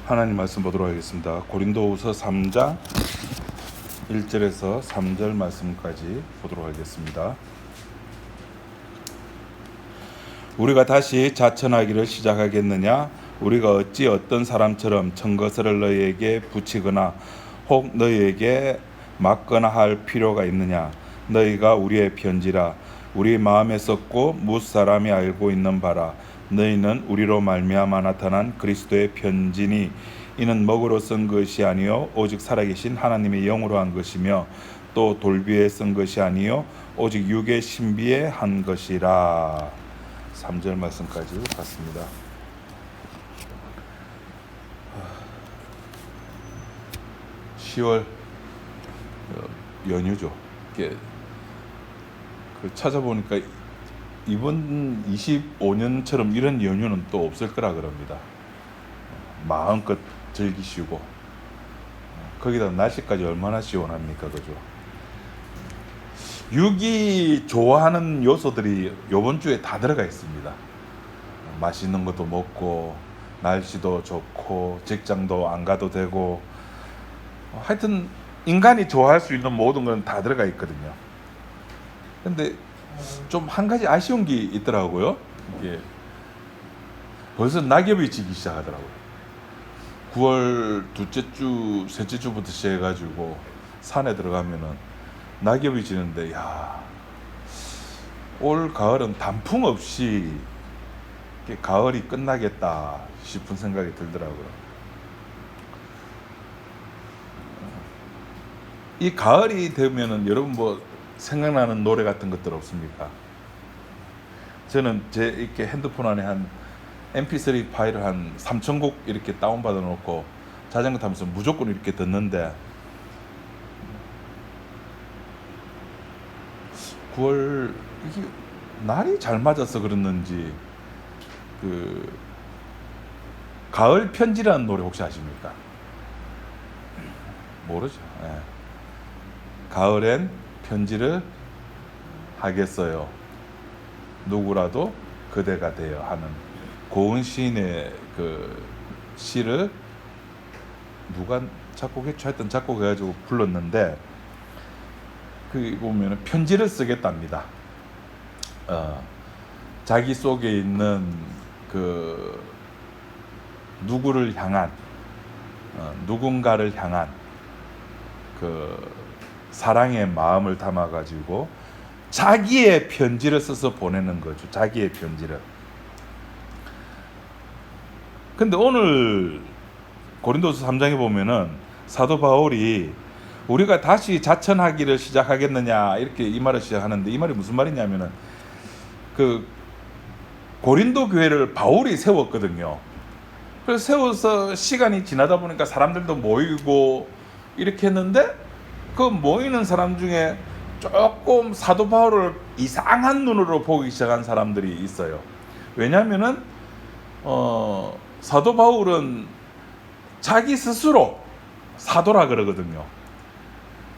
하나님 말씀 보도록 하겠습니다. 고린도후서 3장 1절에서 3절 말씀까지 보도록 하겠습니다. 우리가 다시 자천하기를 시작하겠느냐? 우리가 어찌 어떤 사람처럼 청거스를 너희에게 붙이거나 혹 너희에게 맞거나 할 필요가 있느냐? 너희가 우리의 편지라 우리 마음에 썼고 무사람이 알고 있는 바라. 너희는 우리로 말미암아 나타난 그리스도의 편지니 이는 먹으로 쓴 것이 아니요 오직 살아계신 하나님의 영으로 한 것이며 또 돌비에 쓴 것이 아니요 오직 육의 신비에 한 것이라. 3절 말씀까지 봤습니다. 10월 연휴죠. 찾아보니까 이번 25년처럼 이런 연휴는 또 없을 거라 그럽니다. 마음껏 즐기시고 거기다 날씨까지 얼마나 시원합니까, 그죠? 육이 좋아하는 요소들이 이번 주에 다 들어가 있습니다. 맛있는 것도 먹고 날씨도 좋고 직장도 안 가도 되고 하여튼 인간이 좋아할 수 있는 모든 건 다 들어가 있거든요. 근데 좀 한 가지 아쉬운 게 있더라고요. 이게 벌써 낙엽이 지기 시작하더라고요. 9월 둘째 주, 셋째 주부터 시작해가지고 산에 들어가면은 낙엽이 지는데, 올 가을은 단풍 없이 가을이 끝나겠다 싶은 생각이 들더라고요. 이 가을이 되면은 여러분 뭐 생각나는 노래 같은 것들 없습니까? 저는 제 이렇게 핸드폰 안에 한 mp3 파일을 한 3,000곡 이렇게 다운받아 놓고 자전거 타면서 무조건 이렇게 듣는데 9월 이게 날이 잘 맞아서 그랬는지 가을 편지라는 노래 혹시 아십니까? 모르죠. 가을엔 편지를 하겠어요. 누구라도 그대가 되어 하는 고은 시인의 그 시를 누가 작곡했죠? 하여튼 작곡해가지고 불렀는데 그 보면은 편지를 쓰겠답니다. 자기 속에 있는 그 누구를 향한 누군가를 향한 그 사랑의 마음을 담아가지고 자기의 편지를 써서 보내는 거죠. 자기의 편지를. 근데 오늘 고린도서 3장에 보면은 사도 바울이 우리가 다시 자천하기를 시작하겠느냐 이렇게 이 말을 시작하는데, 이 말이 무슨 말이냐면은 그 고린도 교회를 바울이 세웠거든요. 그래서 세워서 시간이 지나다 보니까 사람들도 모이고 이렇게 했는데 그 모이는 사람 중에 조금 사도 바울을 이상한 눈으로 보기 시작한 사람들이 있어요. 왜냐하면은 사도 바울은 자기 스스로 사도라 그러거든요.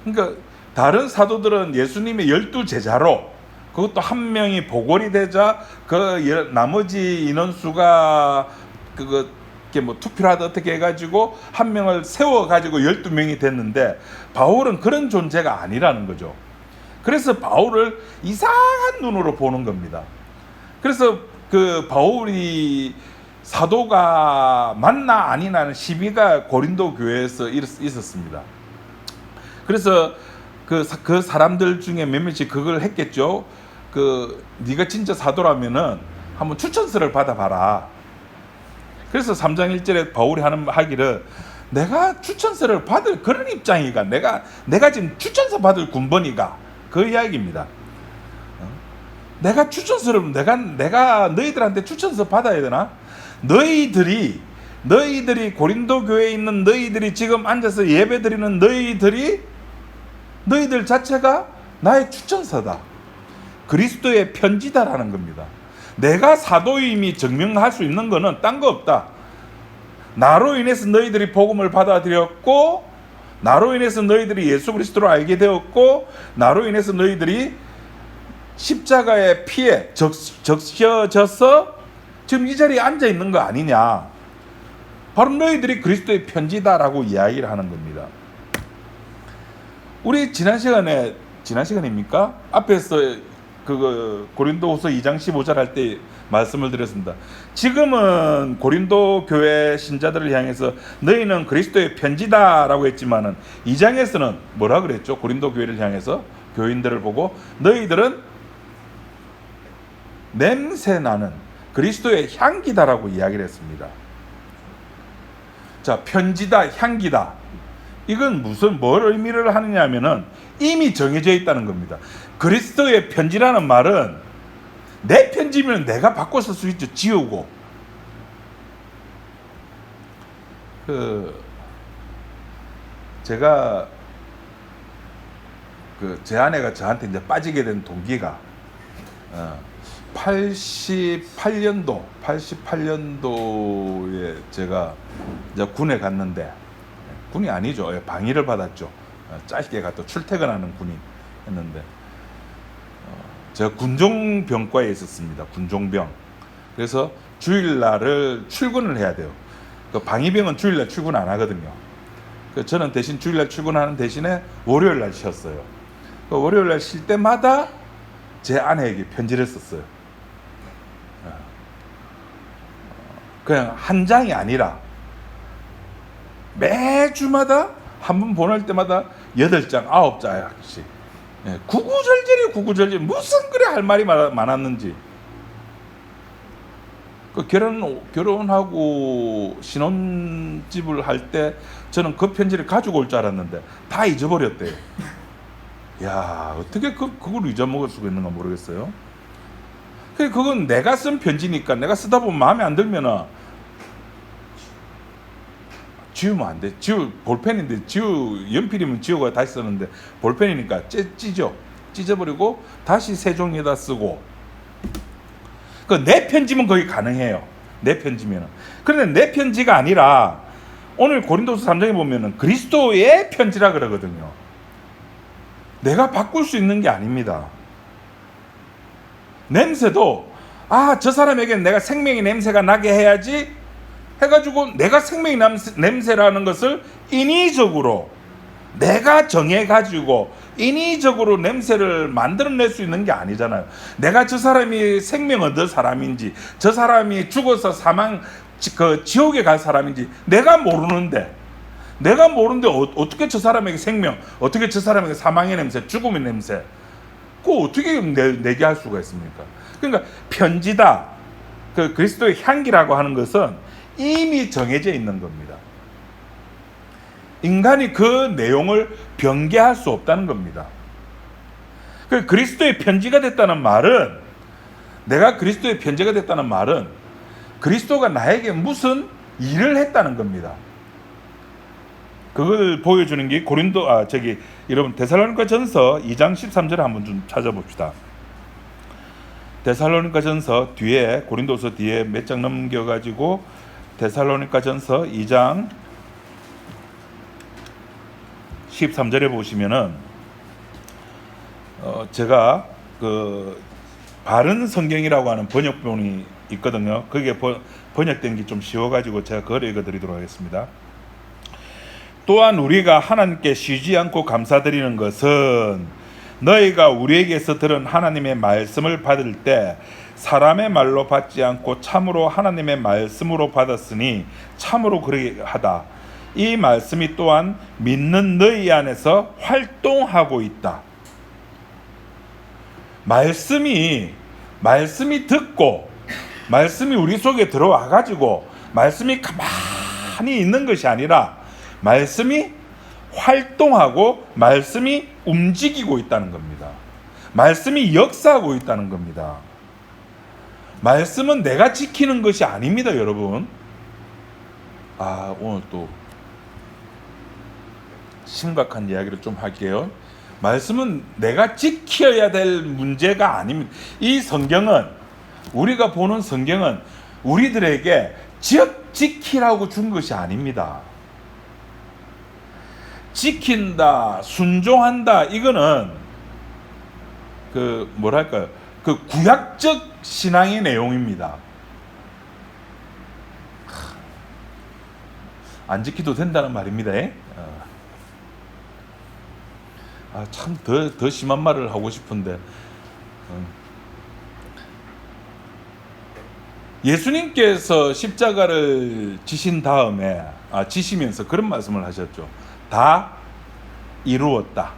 그러니까 다른 사도들은 예수님의 12제자로, 그것도 한 명이 보궐이 되자 그 나머지 인원수가 뭐 투표를 하다 어떻게 해가지고 한 명을 세워가지고 12명이 됐는데 바울은 그런 존재가 아니라는 거죠. 그래서 바울을 이상한 눈으로 보는 겁니다. 그래서 그 바울이 사도가 맞나 아니나는 시비가 고린도 교회에서 있었습니다. 그래서 그 사람들 중에 몇몇이 그걸 했겠죠. 네가 진짜 사도라면은 한번 추천서를 받아봐라. 그래서 3장 1절에 바울이 하기를 내가 추천서를 받을 그런 입장이가, 내가 지금 추천서 받을 군번이가, 그 이야기입니다. 내가 추천서를 내가 너희들한테 추천서 받아야 되나? 너희들이 고린도 교회에 있는 너희들이 지금 앉아서 예배 드리는 너희들 자체가 나의 추천서다. 그리스도의 편지다라는 겁니다. 내가 사도임이 증명할 수 있는 거는 딴 거 없다. 나로 인해서 너희들이 복음을 받아들였고, 나로 인해서 너희들이 예수 그리스도를 알게 되었고, 나로 인해서 너희들이 십자가의 피에 적셔져서 지금 이 자리에 앉아 있는 거 아니냐. 바로 너희들이 그리스도의 편지다라고 이야기를 하는 겁니다. 우리 지난 시간입니까? 앞에서 고린도후서 2장 15절 할 때 말씀을 드렸습니다. 지금은 고린도 교회 신자들을 향해서 너희는 그리스도의 편지다라고 했지만은 2장에서는 뭐라 그랬죠? 고린도 교회를 향해서 교인들을 보고 너희들은 냄새 나는 그리스도의 향기다라고 이야기를 했습니다. 자, 편지다, 향기다. 이건 뭘 의미를 하느냐 하면은 이미 정해져 있다는 겁니다. 그리스도의 편지라는 말은 내 편지면 내가 바꿔 쓸 수 있죠. 지우고. 제가 제 아내가 저한테 이제 빠지게 된 동기가 88년도에 제가 이제 군에 갔는데, 군이 아니죠. 방위를 받았죠. 짧게 갔다 출퇴근하는 군인했는데 제가 군종병과에 있었습니다. 군종병. 그래서 주일날을 출근을 해야 돼요. 방위병은 주일날 출근 안 하거든요. 저는 대신 주일날 출근하는 대신에 월요일날 쉬었어요. 월요일날 쉴 때마다 제 아내에게 편지를 썼어요. 그냥 한 장이 아니라 매주마다 한 번 보낼 때마다 8장, 9장씩 구구절절이 무슨 그래 할 말이 많았는지. 결혼하고 신혼집을 할 때 저는 그 편지를 가지고 올 줄 알았는데 다 잊어버렸대요. 야, 어떻게 그걸 잊어먹을 수가 있는가 모르겠어요. 그건 내가 쓴 편지니까 내가 쓰다 보면 마음에 안 들면은 지우면 안 돼. 볼펜인데 연필이면 지우고 다시 쓰는데 볼펜이니까 찢어버리고 다시 새 종이에다 쓰고. 내 편지면 거기 가능해요. 내 편지면은. 그런데 내 편지가 아니라 오늘 고린도서 3장에 보면은 그리스도의 편지라 그러거든요. 내가 바꿀 수 있는 게 아닙니다. 냄새도 저 사람에게는 내가 생명의 냄새가 나게 해야지 해가지고 내가 생명의 냄새라는 것을 인위적으로 내가 정해가지고 인위적으로 냄새를 만들어낼 수 있는 게 아니잖아요. 내가 저 사람이 생명 얻을 사람인지 저 사람이 죽어서 지옥에 갈 사람인지 내가 모르는데 어떻게 저 사람에게 생명, 어떻게 저 사람에게 사망의 냄새, 죽음의 냄새 그거 어떻게 내게 할 수가 있습니까? 그러니까 편지다, 그리스도의 향기라고 하는 것은 이미 정해져 있는 겁니다. 인간이 그 내용을 변개할 수 없다는 겁니다. 그리스도의 편지가 됐다는 말은, 내가 그리스도의 편지가 됐다는 말은 그리스도가 나에게 무슨 일을 했다는 겁니다. 그걸 보여주는 게 여러분 데살로니가 전서 2장 13절에 한번 좀 찾아봅시다. 데살로니가 전서 뒤에, 고린도서 뒤에 몇 장 넘겨가지고 데살로니가 전서 2장 13절에 보시면은 제가 바른 성경이라고 하는 번역본이 있거든요. 그게 번역된 게 좀 쉬워가지고 제가 그걸 읽어드리도록 하겠습니다. 또한 우리가 하나님께 쉬지 않고 감사드리는 것은 너희가 우리에게서 들은 하나님의 말씀을 받을 때 사람의 말로 받지 않고 참으로 하나님의 말씀으로 받았으니 참으로 그러게 하다. 이 말씀이 또한 믿는 너희 안에서 활동하고 있다. 말씀이 듣고 말씀이 우리 속에 들어와 가지고 말씀이 가만히 있는 것이 아니라 말씀이 활동하고 말씀이 움직이고 있다는 겁니다. 말씀이 역사하고 있다는 겁니다. 말씀은 내가 지키는 것이 아닙니다, 여러분. 오늘 또 심각한 이야기를 좀 할게요. 말씀은 내가 지켜야 될 문제가 아닙니다. 이 성경은, 우리가 보는 성경은 우리들에게 지키라고 준 것이 아닙니다. 지킨다, 순종한다, 이거는 구약적 신앙의 내용입니다. 안 지켜도 된다는 말입니다. 참 더 심한 말을 하고 싶은데 예수님께서 십자가를 지신 다음에 지시면서 그런 말씀을 하셨죠. 다 이루었다.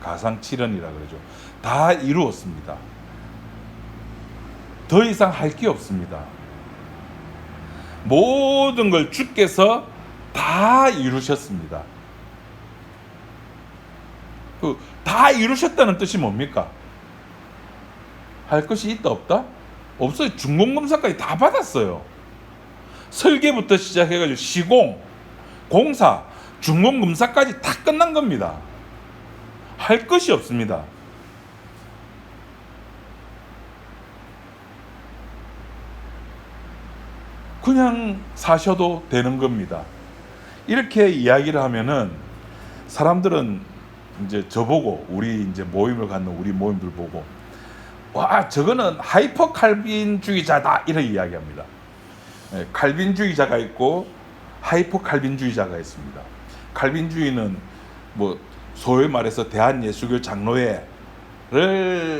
가상칠언이라 그러죠. 다 이루었습니다. 더 이상 할 게 없습니다. 모든 걸 주께서 다 이루셨습니다. 다 이루셨다는 뜻이 뭡니까? 할 것이 있다 없다? 없어요. 준공검사까지 다 받았어요. 설계부터 시작해가지고 시공, 공사, 준공검사까지 다 끝난 겁니다. 할 것이 없습니다. 그냥 사셔도 되는 겁니다. 이렇게 이야기를 하면은 사람들은 이제 저보고 우리 이제 모임을 갖는 우리 모임들 보고 와 저거는 하이퍼 칼빈주의자다 이렇게 이야기합니다. 칼빈주의자가 있고 하이퍼 칼빈주의자가 있습니다. 칼빈주의는 뭐 소위 말해서 대한예수교 장로회를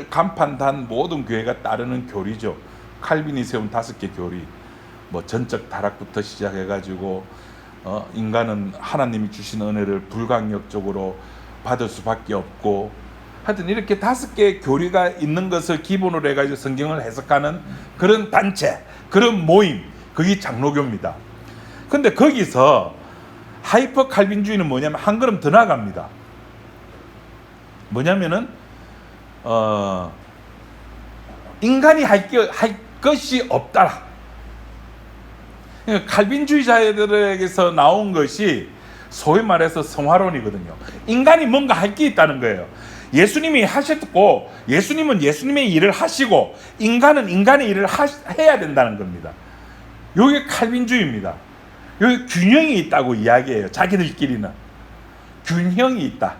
간판단 모든 교회가 따르는 교리죠. 칼빈이 세운 5개 교리, 뭐 전적 타락부터 시작해가지고 인간은 하나님이 주신 은혜를 불강력적으로 받을 수밖에 없고, 하여튼 이렇게 5개의 교리가 있는 것을 기본으로 해가지고 성경을 해석하는 그런 단체, 그런 모임, 그게 장로교입니다. 근데 거기서 하이퍼 칼빈주의는 뭐냐면 한 걸음 더 나갑니다. 뭐냐면은 인간이 할 것이 없다. 그러니까 칼빈주의자들에게서 나온 것이 소위 말해서 성화론이거든요. 인간이 뭔가 할 게 있다는 거예요. 예수님이 하셨고 예수님은 예수님의 일을 하시고 인간은 인간의 일을 해야 된다는 겁니다. 이게 칼빈주의입니다. 여기 균형이 있다고 이야기해요. 자기들끼리는 균형이 있다.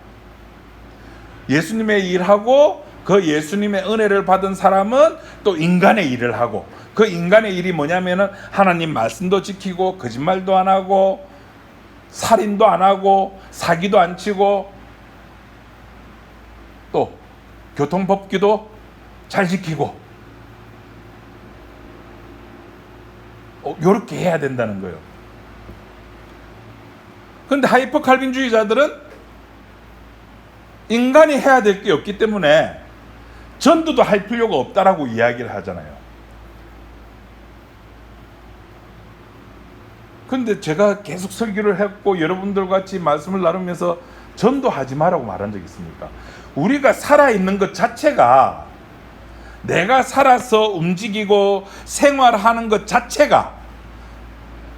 예수님의 일하고 그 예수님의 은혜를 받은 사람은 또 인간의 일을 하고, 그 인간의 일이 뭐냐면은 하나님 말씀도 지키고 거짓말도 안 하고 살인도 안 하고 사기도 안 치고 또 교통법규도 잘 지키고 이렇게 해야 된다는 거예요. 그런데 하이퍼 칼빈주의자들은 인간이 해야 될 게 없기 때문에 전도도 할 필요가 없다라고 이야기를 하잖아요. 근데 제가 계속 설교를 했고 여러분들 같이 말씀을 나누면서 전도하지 마라고 말한 적 있습니까? 우리가 살아있는 것 자체가, 내가 살아서 움직이고 생활하는 것 자체가,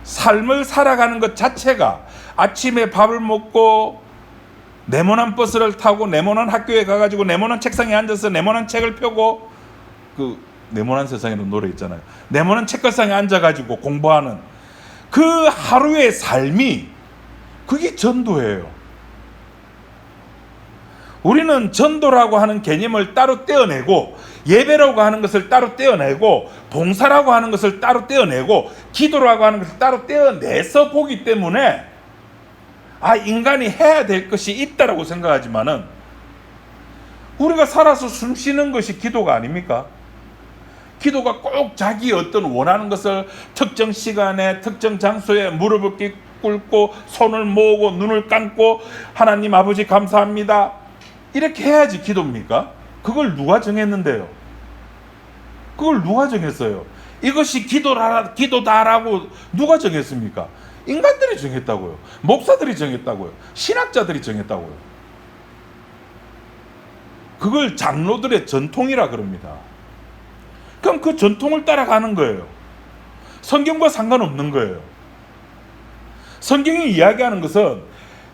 삶을 살아가는 것 자체가, 아침에 밥을 먹고 네모난 버스를 타고 네모난 학교에 가가지고 네모난 책상에 앉아서 네모난 책을 펴고, 그 네모난 세상에는 노래 있잖아요. 네모난 책가상에 앉아가지고 공부하는 그 하루의 삶이, 그게 전도예요. 우리는 전도라고 하는 개념을 따로 떼어내고, 예배라고 하는 것을 따로 떼어내고, 봉사라고 하는 것을 따로 떼어내고, 기도라고 하는 것을 따로 떼어내서 보기 때문에 인간이 해야 될 것이 있다라고 생각하지만은, 우리가 살아서 숨 쉬는 것이 기도가 아닙니까? 기도가 꼭 자기 어떤 원하는 것을 특정 시간에 특정 장소에 무릎을 꿇고 손을 모으고 눈을 감고 하나님 아버지 감사합니다 이렇게 해야지 기도입니까? 그걸 누가 정했는데요? 그걸 누가 정했어요? 이것이 기도다라고 누가 정했습니까? 인간들이 정했다고요. 목사들이 정했다고요. 신학자들이 정했다고요. 그걸 장로들의 전통이라 그럽니다. 그럼 그 전통을 따라가는 거예요. 성경과 상관없는 거예요. 성경이 이야기하는 것은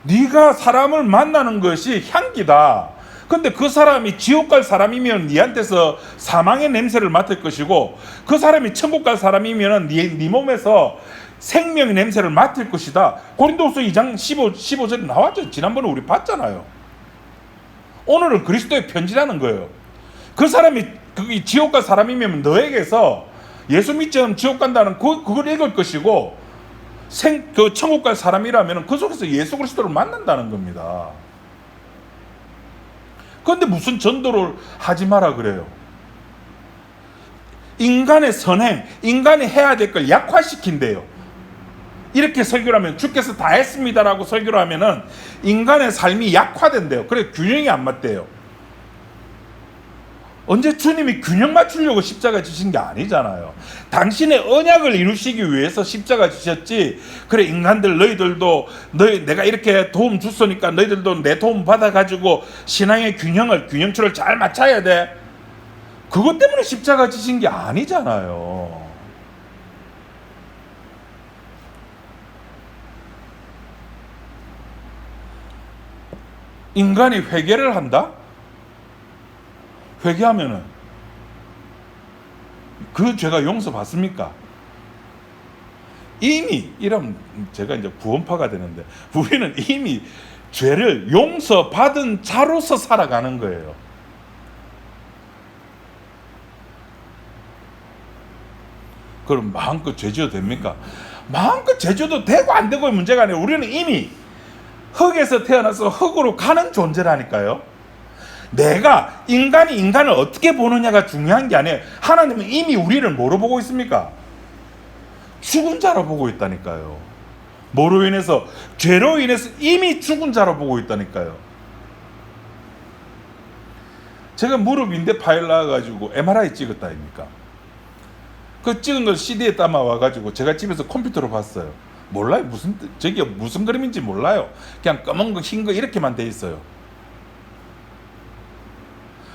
네가 사람을 만나는 것이 향기다. 근데 그 사람이 지옥 갈 사람이면 네한테서 사망의 냄새를 맡을 것이고, 그 사람이 천국 갈 사람이면 네 몸에서 생명의 냄새를 맡을 것이다. 고린도후서 2장 15절에 나왔죠. 지난번에 우리 봤잖아요. 오늘은 그리스도의 편지라는 거예요. 그 사람이 그게 지옥 갈 사람이면 너에게서 예수 믿지 않으면 지옥 간다는 그걸 읽을 것이고, 그 천국 갈 사람이라면 그 속에서 예수 그리스도를 만난다는 겁니다. 그런데 무슨 전도를 하지 마라 그래요? 인간의 선행, 인간이 해야 될 걸 약화시킨대요. 이렇게 설교를 하면 주께서 다 했습니다라고 설교를 하면은 인간의 삶이 약화된대요. 그래 균형이 안 맞대요. 언제 주님이 균형 맞추려고 십자가 지신 게 아니잖아요. 당신의 언약을 이루시기 위해서 십자가 지셨지. 그래 인간들 너희들도 내가 이렇게 도움 줬으니까 너희들도 내 도움 받아가지고 신앙의 균형추를 잘 맞춰야 돼. 그것 때문에 십자가 지신 게 아니잖아요. 인간이 회개를 한다? 회개하면은 그 죄가 용서받습니까? 이미 이러면 제가 이제 구원파가 되는데 우리는 이미 죄를 용서받은 자로서 살아가는 거예요. 그럼 마음껏 죄 지어도 됩니까? 마음껏 죄 지어도 되고 안 되고의 문제가 아니에요. 우리는 이미 흙에서 태어나서 흙으로 가는 존재라니까요. 내가 인간이 인간을 어떻게 보느냐가 중요한 게 아니에요. 하나님은 이미 우리를 뭐로 보고 있습니까? 죽은 자로 보고 있다니까요. 뭐로 인해서? 죄로 인해서 이미 죽은 자로 보고 있다니까요. 제가 무릎 인대 파열 나와가지고 MRI 찍었다 아닙니까? 그 찍은 걸 CD에 담아 와가지고 제가 집에서 컴퓨터로 봤어요. 몰라요. 저게 무슨 그림인지 몰라요. 그냥 검은 거, 흰 거 이렇게만 돼 있어요.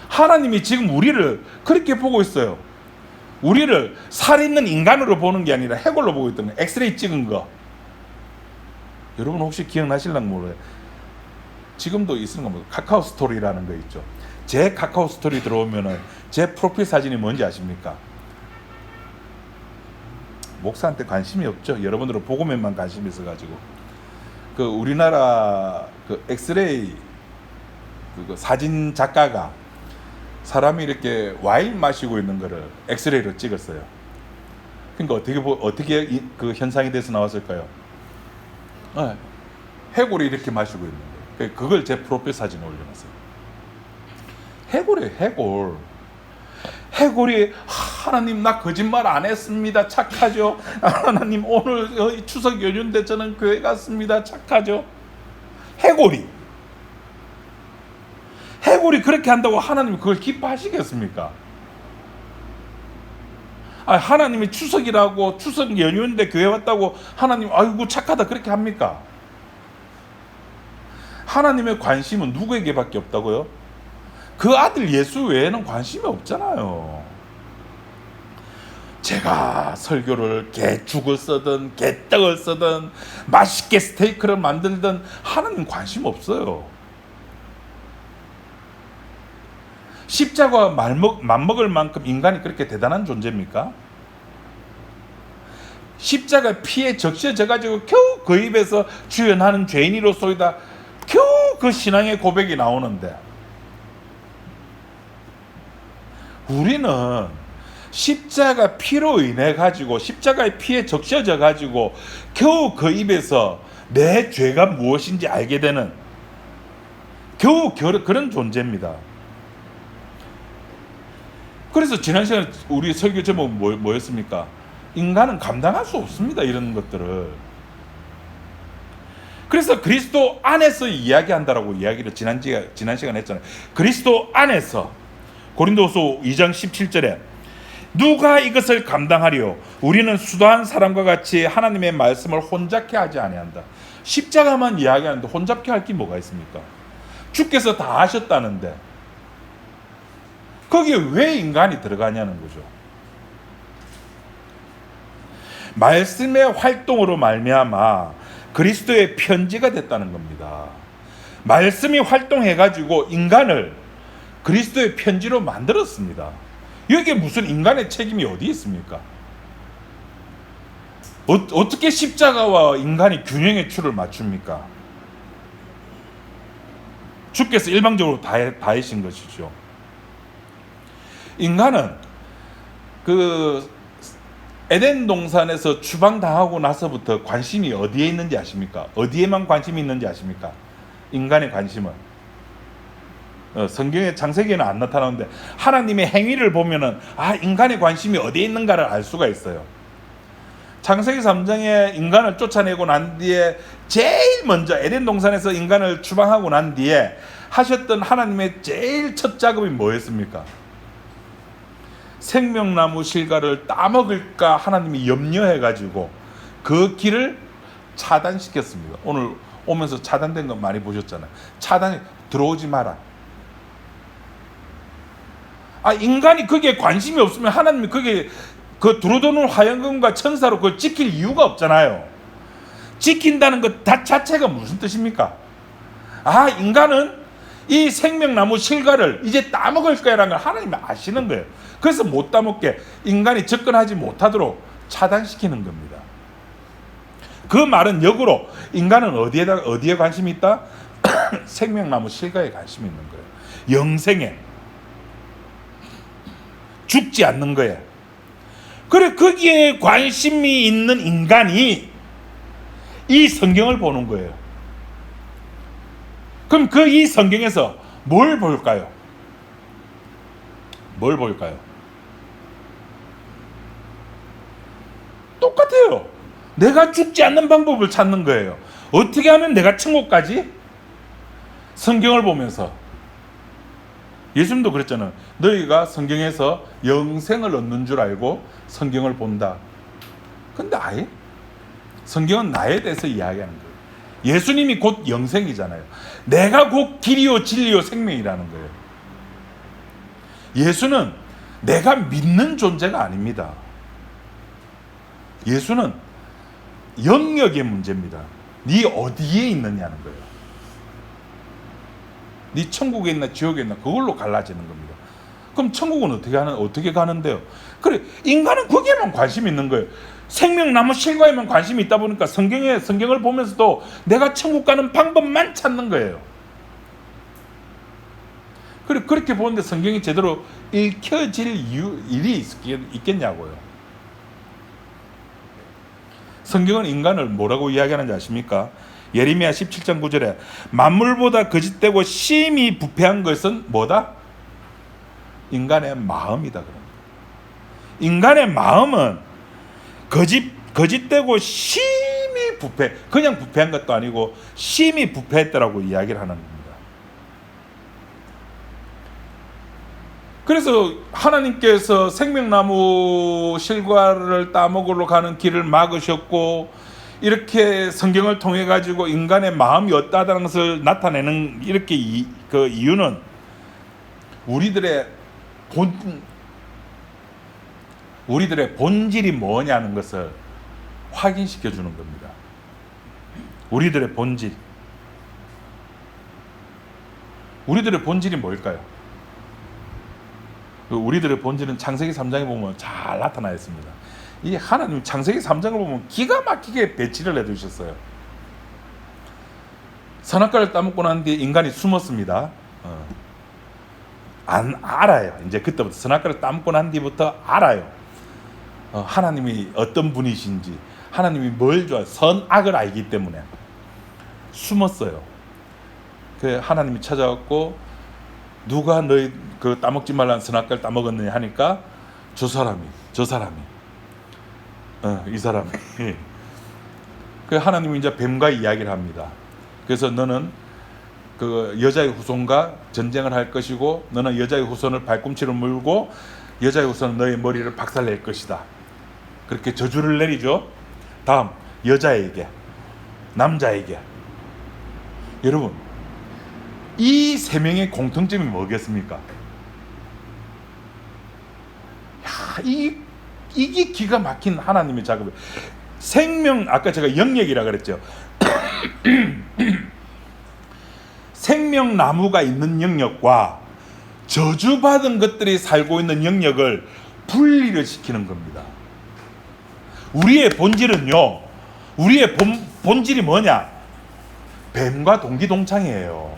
하나님이 지금 우리를 그렇게 보고 있어요. 우리를 살있는 인간으로 보는 게 아니라 해골로 보고 있던 거예요. 엑스레이 찍은 거. 여러분 혹시 기억나실랑 모르요. 지금도 있는 거 뭐 카카오 스토리라는 거 있죠. 제 카카오 스토리 들어오면은 제 프로필 사진이 뭔지 아십니까? 목사한테 관심이 없죠. 여러분들은 복음에만 관심이 있어가지고 그 우리나라 그 엑스레이 그 사진 작가가 사람이 이렇게 와인 마시고 있는 거를 엑스레이로 찍었어요. 그러니까 어떻게 그 현상이 돼서 나왔을까요? 네. 해골이 이렇게 마시고 있는 거예요. 그걸 제 프로필 사진에 올려놨어요. 해골이에요, 해골. 해골이 하나님 나 거짓말 안 했습니다. 착하죠. 하나님 오늘 추석 연휴인데 저는 교회 갔습니다. 착하죠. 해골이 그렇게 한다고 하나님이 그걸 기뻐하시겠습니까? 하나님이 추석이라고 추석 연휴인데 교회 왔다고 하나님 아이고 착하다 그렇게 합니까? 하나님의 관심은 누구에게밖에 없다고요? 그 아들 예수 외에는 관심이 없잖아요. 제가 설교를 개죽을 쓰든 개떡을 쓰든 맛있게 스테이크를 만들든 하나님 관심 없어요. 십자가와 맞먹을 만큼 인간이 그렇게 대단한 존재입니까? 십자가 피에 적셔져가지고 겨우 그 입에서 주연하는 죄인이로소이다 겨우 그 신앙의 고백이 나오는데 우리는 십자가 피로 인해 가지고 십자가의 피에 적셔져 가지고 겨우 그 입에서 내 죄가 무엇인지 알게 되는 겨우 그런 존재입니다. 그래서 지난 시간에 우리 설교 제목 뭐였습니까? 인간은 감당할 수 없습니다. 이런 것들을. 그래서 그리스도 안에서 이야기한다라고 이야기를 지난 시간에 했잖아요. 그리스도 안에서 고린도후서 2장 17절에 누가 이것을 감당하리요? 우리는 수도한 사람과 같이 하나님의 말씀을 혼잡케 하지 아니한다. 십자가만 이야기하는데 혼잡케 할 게 뭐가 있습니까? 주께서 다 하셨다는데 거기에 왜 인간이 들어가냐는 거죠. 말씀의 활동으로 말미암아 그리스도의 편지가 됐다는 겁니다. 말씀이 활동해가지고 인간을 그리스도의 편지로 만들었습니다. 여기에 무슨 인간의 책임이 어디 있습니까? 어떻게 십자가와 인간이 균형의 추를 맞춥니까? 주께서 일방적으로 다 하신 것이죠. 인간은 그 에덴 동산에서 추방당하고 나서부터 관심이 어디에 있는지 아십니까? 어디에만 관심이 있는지 아십니까? 인간의 관심은 성경의 창세기에는 안 나타나는데 하나님의 행위를 보면은 인간의 관심이 어디에 있는가를 알 수가 있어요. 창세기 3장에 인간을 쫓아내고 난 뒤에 제일 먼저 에덴 동산에서 인간을 추방하고 난 뒤에 하셨던 하나님의 제일 첫 작업이 뭐였습니까? 생명나무 실과를 따먹을까 하나님이 염려해가지고 그 길을 차단시켰습니다. 오늘 오면서 차단된 거 많이 보셨잖아요. 차단이 들어오지 마라. 인간이 거기에 관심이 없으면 하나님이 거기에 그 들어오는 화염금과 천사로 그걸 지킬 이유가 없잖아요. 지킨다는 것 자체가 무슨 뜻입니까? 인간은 이 생명나무 실과를 이제 따먹을 거라는 걸 하나님이 아시는 거예요. 그래서 못 따먹게 인간이 접근하지 못하도록 차단시키는 겁니다. 그 말은 역으로 인간은 어디에 관심이 있다? 생명나무 실과에 관심이 있는 거예요. 영생에, 죽지 않는 거예요. 그래, 거기에 관심이 있는 인간이 이 성경을 보는 거예요. 그럼 이 성경에서 뭘 볼까요? 뭘 볼까요? 똑같아요. 내가 죽지 않는 방법을 찾는 거예요. 어떻게 하면 내가 천국 가지? 성경을 보면서. 예수님도 그랬잖아요. 너희가 성경에서 영생을 얻는 줄 알고 성경을 본다. 근데 아예 성경은 나에 대해서 이야기하는 거예요. 예수님이 곧 영생이잖아요. 내가 곧 길이요 진리요 생명이라는 거예요. 예수는 내가 믿는 존재가 아닙니다. 예수는 영역의 문제입니다. 네 어디에 있느냐는 거예요. 네 천국에 있나 지옥에 있나 그걸로 갈라지는 겁니다. 그럼 천국은 어떻게 가는데요? 그래, 인간은 거기에만 관심이 있는 거예요. 생명나무 실과에만 관심이 있다 보니까 성경을 보면서도 내가 천국 가는 방법만 찾는 거예요. 그래, 그렇게 보는데 성경이 제대로 읽혀질 일이 있겠냐고요. 성경은 인간을 뭐라고 이야기하는지 아십니까? 예레미야 17장 9절에 만물보다 거짓되고 심히 부패한 것은 뭐다? 인간의 마음이다. 인간의 마음은 거짓되고 심히 부패, 그냥 부패한 것도 아니고 심히 부패했다라고 이야기를 하는 겁니다. 그래서 하나님께서 생명나무 실과를 따먹으러 가는 길을 막으셨고, 이렇게 성경을 통해 가지고 인간의 마음이 어떠하다는 것을 나타내는 이렇게 그 이유는 우리들의 본질이 뭐냐는 것을 확인시켜 주는 겁니다. 우리들의 본질이 뭘까요? 우리들의 본질은 창세기 3장에 보면 잘 나타나 있습니다. 이 하나님 창세기 3장을 보면 기가 막히게 배치를 해두셨어요. 선악과를 따먹고 난 뒤에 인간이 숨었습니다. 알아요. 이제 그때부터 선악과를 따먹고 난 뒤부터 알아요. 하나님이 어떤 분이신지, 하나님이 뭘 좋아해, 선악을 알기 때문에 숨었어요. 그 하나님이 찾아왔고, 누가 너희 그 따먹지 말라는 선악과를 따먹었느냐 하니까 이 사람이 그 하나님이 이제 뱀과 이야기를 합니다. 그래서 너는 그 여자의 후손과 전쟁을 할 것이고, 너는 여자의 후손을 발꿈치로 물고 여자의 후손은 너의 머리를 박살낼 것이다. 그렇게 저주를 내리죠. 다음 여자에게, 남자에게. 여러분, 이 세 명의 공통점이 뭐겠습니까? 이게 기가 막힌 하나님의 작업이에요. 아까 제가 영역이라 그랬죠. 생명나무가 있는 영역과 저주받은 것들이 살고 있는 영역을 분리를 시키는 겁니다. 우리의 본질은요, 우리의 본질이 뭐냐? 뱀과 동기동창이에요.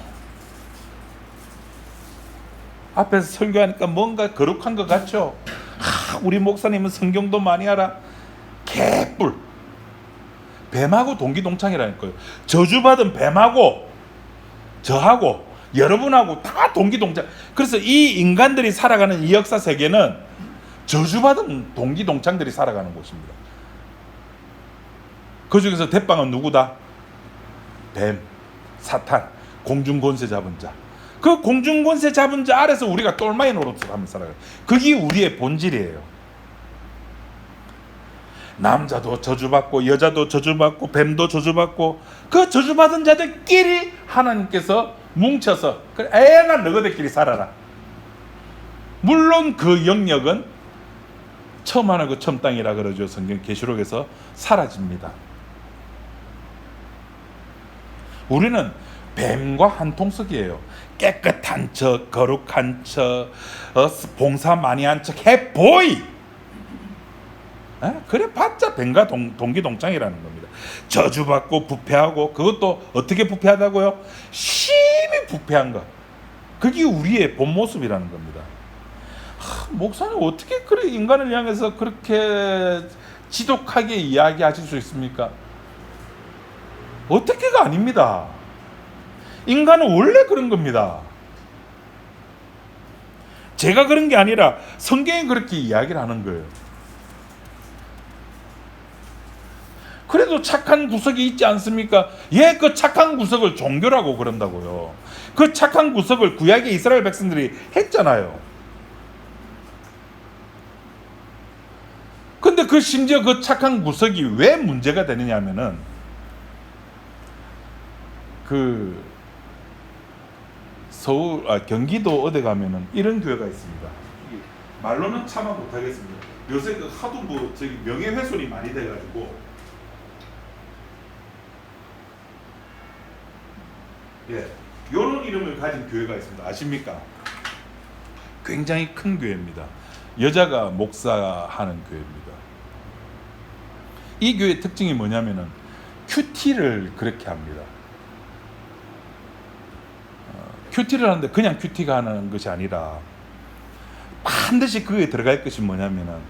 앞에서 설교하니까 뭔가 거룩한 것 같죠? 우리 목사님은 성경도 많이 알아. 개뿔. 뱀하고 동기동창이라는 거예요. 저주받은 뱀하고 저하고 여러분하고 다 동기동창. 그래서 이 인간들이 살아가는 이 역사 세계는 저주받은 동기동창들이 살아가는 곳입니다. 그 중에서 대빵은 누구다? 뱀, 사탄, 공중권세 잡은 자. 그 공중권세 잡은 자 아래서 우리가 똘마이 노릇을 하면서 살아가요. 그게 우리의 본질이에요. 남자도 저주받고 여자도 저주받고 뱀도 저주받고 그 저주받은 자들끼리 하나님께서 뭉쳐서 애나 너희들끼리 살아라. 물론 그 영역은 처음 하나고 처음 땅이라 그러죠. 성경 계시록에서 사라집니다. 우리는 뱀과 한 통속이에요. 깨끗한 척, 거룩한 척, 봉사 많이 한 척 해보이. 그래 봤자 뱀과 동기동창이라는 겁니다. 저주받고 부패하고, 그것도 어떻게 부패하다고요? 심히 부패한 것. 그게 우리의 본 모습이라는 겁니다. 목사님 어떻게 그래 인간을 향해서 그렇게 지독하게 이야기하실 수 있습니까? 어떻게가 아닙니다. 인간은 원래 그런 겁니다. 제가 그런 게 아니라 성경이 그렇게 이야기를 하는 거예요. 그래도 착한 구석이 있지 않습니까? 예, 그 착한 구석을 종교라고 그런다고요. 그 착한 구석을 구약의 이스라엘 백성들이 했잖아요. 근데 그 심지어 그 착한 구석이 왜 문제가 되느냐 하면은 그 경기도 어디 가면은 이런 교회가 있습니다. 말로는 참아 못하겠습니다. 요새 그 하도 뭐 저기 명예훼손이 많이 돼가지고 요런 이름을 가진 교회가 있습니다. 아십니까? 굉장히 큰 교회입니다. 여자가 목사하는 교회입니다. 이 교회의 특징이 뭐냐면은 큐티를 그렇게 합니다. 큐티를 하는데 그냥 큐티가 하는 것이 아니라 반드시 그에 들어갈 것이 뭐냐면은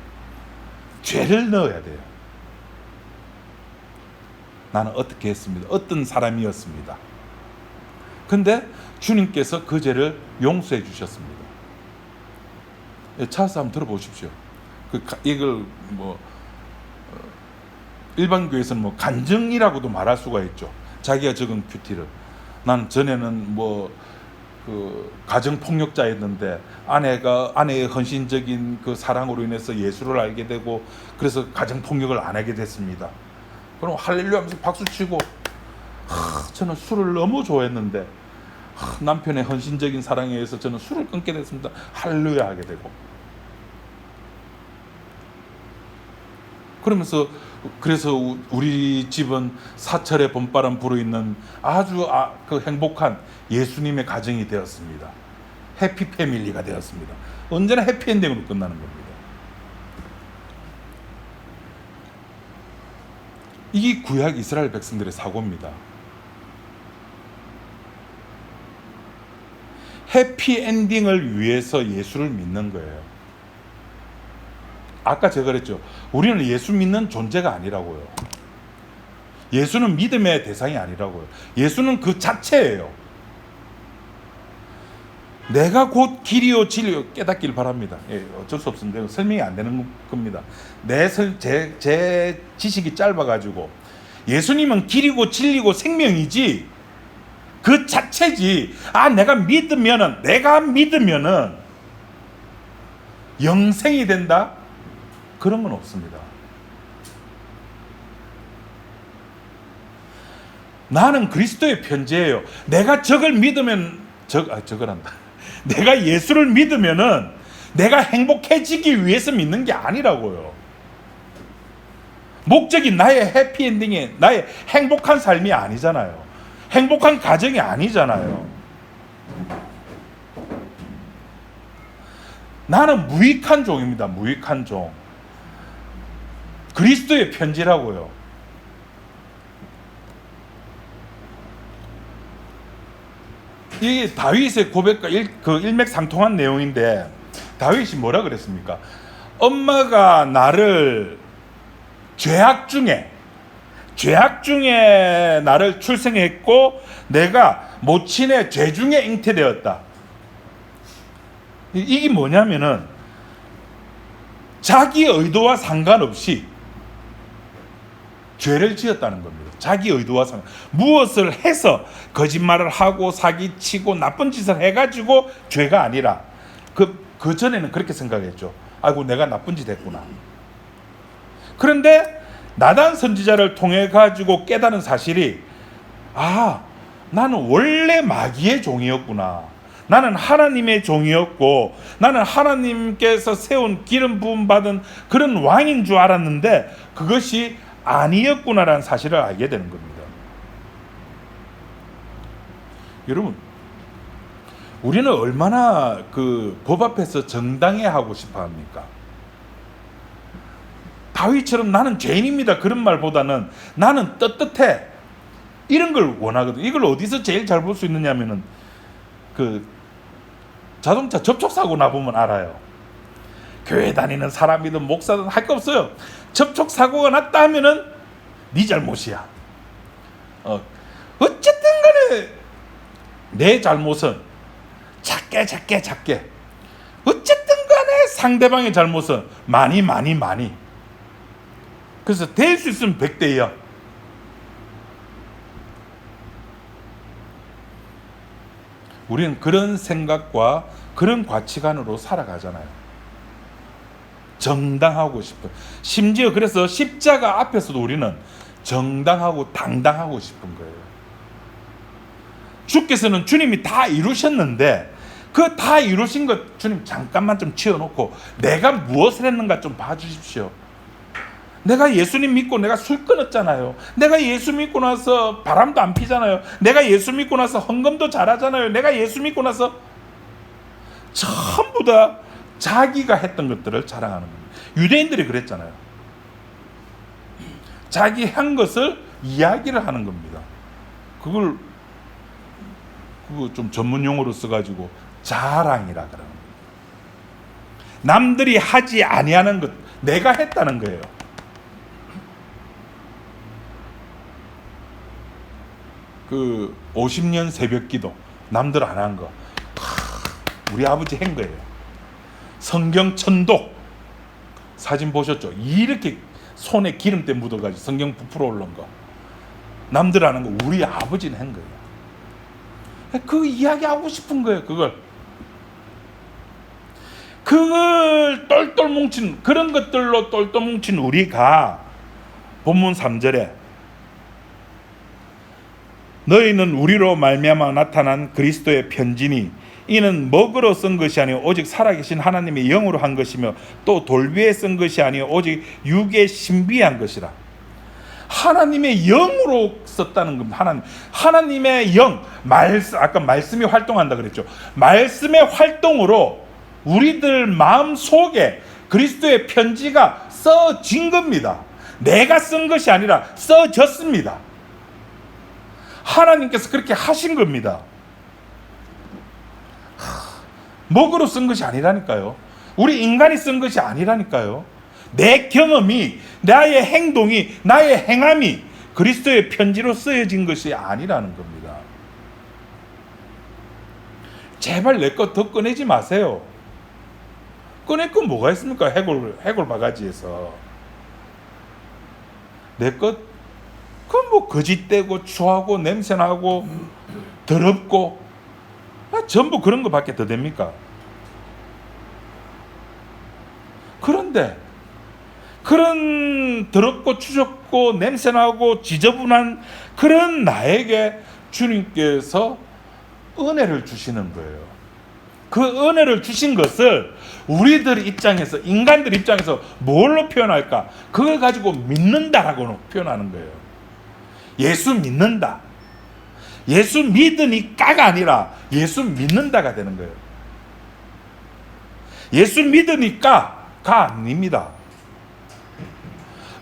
죄를 넣어야 돼요. 나는 어떻게 했습니다. 어떤 사람이었습니다. 근데 주님께서 그 죄를 용서해 주셨습니다. 차에서 한번 들어보십시오. 이걸 뭐 일반 교회에서는 뭐 간증이라고도 말할 수가 있죠. 자기가 적은 큐티를. 난 전에는 뭐 그 가정 폭력자였는데 아내의 헌신적인 그 사랑으로 인해서 예수를 알게 되고 그래서 가정 폭력을 안 하게 됐습니다. 그럼 할렐루야 하면서 박수 치고 저는 술을 너무 좋아했는데 남편의 헌신적인 사랑에 의해서 저는 술을 끊게 됐습니다. 할렐루야 하게 되고 그래서 우리 집은 사철의 봄바람 불어있는 아주 그 행복한 예수님의 가정이 되었습니다. 해피 패밀리가 되었습니다. 언제나 해피엔딩으로 끝나는 겁니다. 이게 구약 이스라엘 백성들의 사고입니다. 해피엔딩을 위해서 예수를 믿는 거예요. 아까 제가 그랬죠. 우리는 예수 믿는 존재가 아니라고요. 예수는 믿음의 대상이 아니라고요. 예수는 그 자체예요. 내가 곧 길이요 진리요 깨닫길 바랍니다. 어쩔 수 없습니다. 설명이 안 되는 겁니다. 제 지식이 짧아가지고 예수님은 길이고 진리고 생명이지 그 자체지. 내가 믿으면은 영생이 된다? 그런 건 없습니다. 나는 그리스도의 편지예요. 내가 적을 믿으면 적을 한다. 내가 예수를 믿으면은 내가 행복해지기 위해서 믿는 게 아니라고요. 목적이 나의 해피엔딩이 나의 행복한 삶이 아니잖아요. 행복한 가정이 아니잖아요. 나는 무익한 종입니다. 무익한 종. 그리스도의 편지라고요. 이게 다윗의 고백과 일맥상통한 내용인데 다윗이 뭐라 그랬습니까? 엄마가 나를 죄악 중에 나를 출생했고 내가 모친의 죄 중에 잉태되었다. 이게 뭐냐면은 자기 의도와 상관없이 죄를 지었다는 겁니다. 자기 의도와 무엇을 해서 거짓말을 하고 사기치고 나쁜 짓을 해가지고 죄가 아니라 그 전에는 그렇게 생각했죠. 아이고 내가 나쁜 짓 했구나. 그런데 나단 선지자를 통해 가지고 깨달은 사실이 나는 원래 마귀의 종이었구나. 나는 하나님의 종이었고 나는 하나님께서 세운 기름 부음 받은 그런 왕인 줄 알았는데 그것이 아니었구나라는 사실을 알게 되는 겁니다. 여러분, 우리는 얼마나 그 법 앞에서 정당해 하고 싶어 합니까? 다윗처럼 나는 죄인입니다 그런 말보다는 나는 떳떳해 이런 걸 원하거든. 이걸 어디서 제일 잘 볼 수 있느냐면은 그 자동차 접촉사고 나보면 알아요. 교회 다니는 사람이든 목사든 할 거 없어요. 접촉사고가 났다 하면은 네 잘못이야. 어쨌든 간에 내 잘못은 작게 어쨌든 간에 상대방의 잘못은 많이 그래서 될 수 있으면 100대 0. 우리는 그런 생각과 그런 가치관으로 살아가잖아요. 정당하고 싶은. 심지어 그래서 십자가 앞에서도 우리는 정당하고 당당하고 싶은 거예요. 주께서는 주님이 다 이루셨는데 그 다 이루신 것 주님 잠깐만 좀 치워놓고 내가 무엇을 했는가 좀 봐주십시오. 내가 예수님 믿고 내가 술 끊었잖아요. 내가 예수 믿고 나서 바람도 안 피잖아요. 내가 예수 믿고 나서 헌금도 잘하잖아요. 내가 예수 믿고 나서 전부 다 자기가 했던 것들을 자랑하는 겁니다. 유대인들이 그랬잖아요. 자기 한 것을 이야기를 하는 겁니다. 그거 좀 전문 용어로 써가지고 자랑이라 그러는 겁니다. 남들이 하지 아니하는 것 내가 했다는 거예요. 그 50년 새벽기도 남들 안 한 거 우리 아버지 한 거예요. 성경 천독 사진 보셨죠? 이렇게 손에 기름때 묻어가지고 성경 부풀어 올라온 거 남들 안 한 거 우리 아버지는 한 거예요. 그 이야기 하고 싶은 거예요. 그걸 똘똘 뭉친 그런 것들로 똘똘 뭉친 우리가 본문 3절에 너희는 우리로 말미암아 나타난 그리스도의 편지니 이는 먹으로 쓴 것이 아니요 오직 살아계신 하나님의 영으로 한 것이며 또 돌비에 쓴 것이 아니요 오직 육에 신비한 것이라. 하나님의 영으로 썼다는 겁니다. 하나님의 영, 아까 말씀이 활동한다 그랬죠. 말씀의 활동으로 우리들 마음 속에 그리스도의 편지가 써진 겁니다. 내가 쓴 것이 아니라 써졌습니다. 하나님께서 그렇게 하신 겁니다. 먹으로 쓴 것이 아니라니까요. 우리 인간이 쓴 것이 아니라니까요. 내 경험이, 나의 행동이, 나의 행함이 그리스도의 편지로 쓰여진 것이 아니라는 겁니다. 제발 내 것 더 꺼내지 마세요. 꺼낼 건 뭐가 있습니까? 해골 바가지에서. 내 것, 그건 뭐 거짓되고 추하고 냄새나고 더럽고 전부 그런 거밖에 더 됩니까? 그런데 그런 더럽고 추적고 냄새나고 지저분한 그런 나에게 주님께서 은혜를 주시는 거예요. 그 은혜를 주신 것을 우리들 입장에서, 인간들 입장에서 뭘로 표현할까? 그걸 가지고 믿는다라고 표현하는 거예요. 예수 믿는다. 예수 믿으니까가 아니라 예수 믿는다가 되는 거예요. 예수 믿으니까가 아닙니다.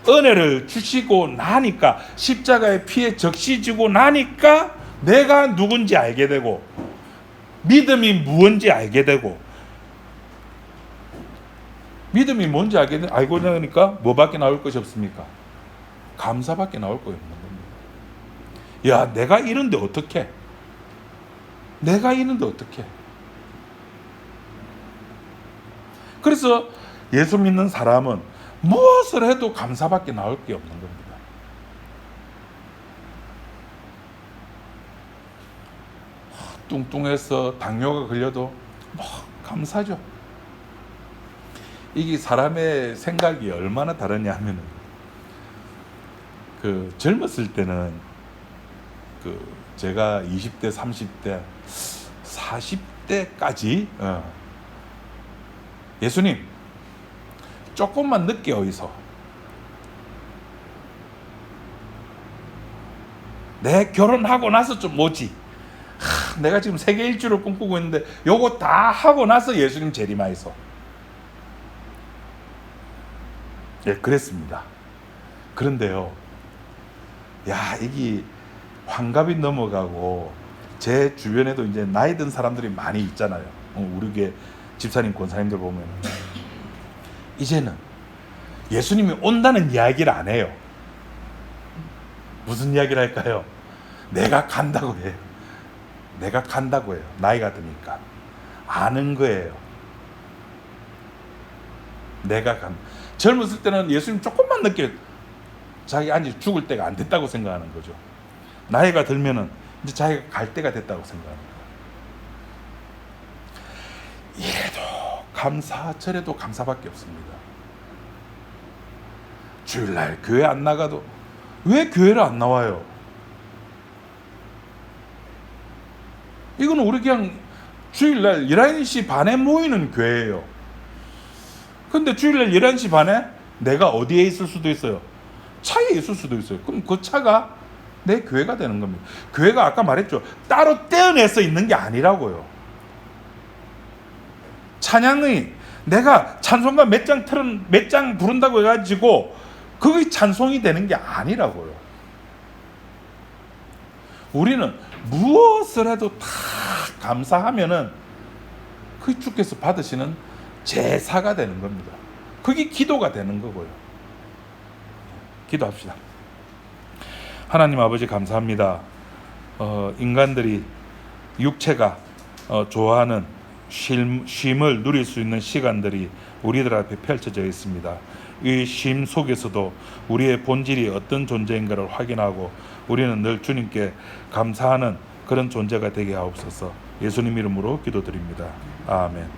은혜를 주시고 나니까, 십자가의 피에 적시지고 나니까 내가 누군지 알게 되고 믿음이 무엇인지 알게 되고, 믿음이 뭔지 알고 나니까 뭐밖에 나올 것이 없습니까? 감사밖에 나올 거 없는 겁니다. 야, 내가 이런데 어떡해? 내가 이런데 어떡해? 그래서 예수 믿는 사람은 무엇을 해도 감사밖에 나올 게 없는 겁니다. 뚱뚱해서 당뇨가 걸려도 뭐 감사죠. 이게 사람의 생각이 얼마나 다르냐 하면은, 젊었을 때는 제가 20대, 30대, 40대까지 예수님 조금만 늦게 어이소, 내 결혼하고 나서 좀 오지, 내가 지금 세계 일주를 꿈꾸고 있는데 요거 다 하고 나서 예수님 재림하이소. 예, 그랬습니다. 그런데요, 야, 이게 환갑이 넘어가고 제 주변에도 이제 나이 든 사람들이 많이 있잖아요. 우리 교회 집사님, 권사님들 보면 이제는 예수님이 온다는 이야기를 안 해요. 무슨 이야기를 할까요? 내가 간다고 해요. 내가 간다고 해요. 나이가 드니까 아는 거예요. 내가 간. 젊었을 때는 예수님 조금만 늦게 자기 아직 죽을 때가 안 됐다고 생각하는 거죠. 나이가 들면은 이제 자기가 갈 때가 됐다고 생각하는 거예요. 이래도 감사, 저래도 감사밖에 없습니다. 주일날 교회 안 나가도 왜 교회를 안 나와요? 이거는 우리 그냥 주일날 11시 반에 모이는 교회예요. 근데 주일날 11시 반에 내가 어디에 있을 수도 있어요. 차에 있을 수도 있어요. 그럼 그 차가 내 교회가 되는 겁니다. 교회가 아까 말했죠. 따로 떼어내서 있는 게 아니라고요. 찬양이 내가 찬송가 몇 장 부른다고 해가지고 그게 찬송이 되는 게 아니라고요. 우리는 무엇을 해도 다 감사하면은 그 주께서 받으시는 제사가 되는 겁니다. 그게 기도가 되는 거고요. 기도합시다. 하나님 아버지, 감사합니다. 인간들이 육체가 좋아하는 쉼을 누릴 수 있는 시간들이 우리들 앞에 펼쳐져 있습니다. 이 쉼 속에서도 우리의 본질이 어떤 존재인가를 확인하고 우리는 늘 주님께 감사하는 그런 존재가 되게 하옵소서. 예수님 이름으로 기도드립니다. 아멘.